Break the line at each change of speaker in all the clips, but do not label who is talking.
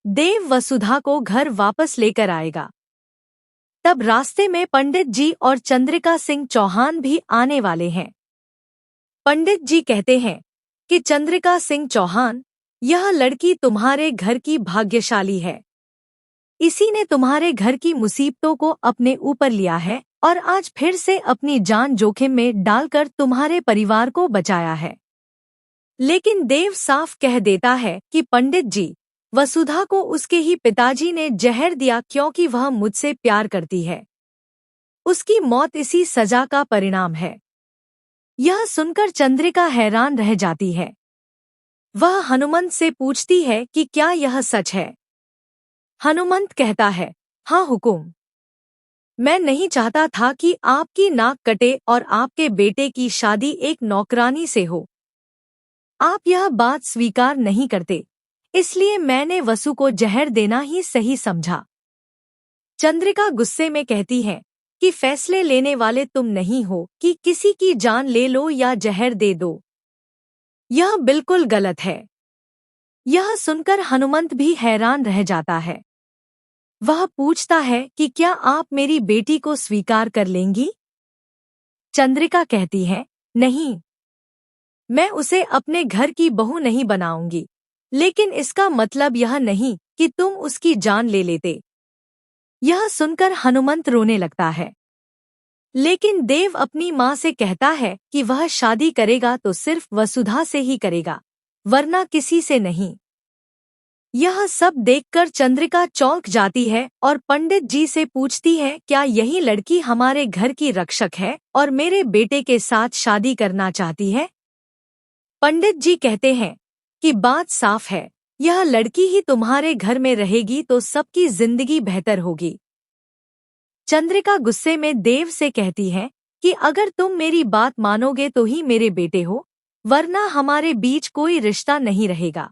देव वसुधा को घर वापस लेकर आएगा। तब रास्ते में पंडित जी और चंद्रिका सिंह चौहान भी आने वाले हैं। पंडित जी कहते हैं कि चंद्रिका सिंह चौहान, यह लड़की तुम्हारे घर की भाग्यशाली है। इसी ने तुम्हारे घर की मुसीबतों को अपने ऊपर लिया है और आज फिर से अपनी जान जोखिम में डालकर तुम्हारे परिवार को बचाया है। लेकिन देव साफ कह देता है कि पंडित जी, वसुधा को उसके ही पिताजी ने जहर दिया क्योंकि वह मुझसे प्यार करती है। उसकी मौत इसी सजा का परिणाम है। यह सुनकर चंद्रिका हैरान रह जाती है। वह हनुमंत से पूछती है कि क्या यह सच है। हनुमंत कहता है, हाँ हुकुम। मैं नहीं चाहता था कि आपकी नाक कटे और आपके बेटे की शादी एक नौकरानी से हो। आप यह बात स्वीकार नहीं करते, इसलिए मैंने वसु को जहर देना ही सही समझा। चंद्रिका गुस्से में कहती है कि फैसले लेने वाले तुम नहीं हो कि किसी की जान ले लो या जहर दे दो। यह बिल्कुल गलत है। यह सुनकर हनुमंत भी हैरान रह जाता है। वह पूछता है कि क्या आप मेरी बेटी को स्वीकार कर लेंगी? चंद्रिका कहती है, नहीं, मैं उसे अपने घर की बहू नहीं बनाऊंगी, लेकिन इसका मतलब यह नहीं कि तुम उसकी जान ले लेते। यह सुनकर हनुमंत रोने लगता है। लेकिन देव अपनी माँ से कहता है कि वह शादी करेगा तो सिर्फ वसुधा से ही करेगा, वरना किसी से नहीं। यह सब देखकर चंद्रिका चौंक जाती है और पंडित जी से पूछती है, क्या यही लड़की हमारे घर की रक्षक है और मेरे बेटे के साथ शादी करना चाहती है? पंडित जी कहते हैं कि बात साफ है, यह लड़की ही तुम्हारे घर में रहेगी तो सबकी जिंदगी बेहतर होगी। चंद्रिका गुस्से में देव से कहती है कि अगर तुम मेरी बात मानोगे तो ही मेरे बेटे हो, वरना हमारे बीच कोई रिश्ता नहीं रहेगा।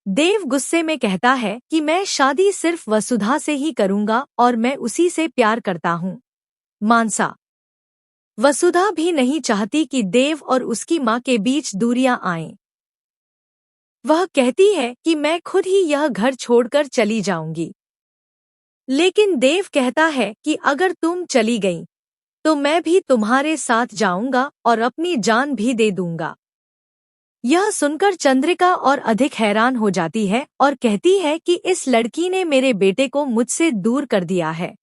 देव गुस्से में कहता है कि मैं शादी सिर्फ वसुधा से ही करूंगा और मैं उसी से प्यार करता हूँ। मानसा। वसुधा भी नहीं चाहती कि देव और उसकी माँ के बीच दूरियां आएं। वह कहती है कि मैं खुद ही यह घर छोड़कर चली जाऊंगी। लेकिन देव कहता है कि अगर तुम चली गई तो मैं भी तुम्हारे साथ जाऊंगा और अपनी जान भी दे दूंगा। यह सुनकर चंद्रिका और अधिक हैरान हो जाती है और कहती है कि इस लड़की ने मेरे बेटे को मुझसे दूर कर दिया है।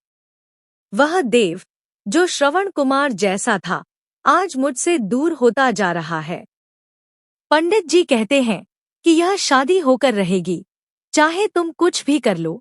वह देव, जो श्रवण कुमार जैसा था, आज मुझसे दूर होता जा रहा है। पंडित जी कहते हैं कि यह शादी होकर रहेगी, चाहे तुम कुछ भी कर लो।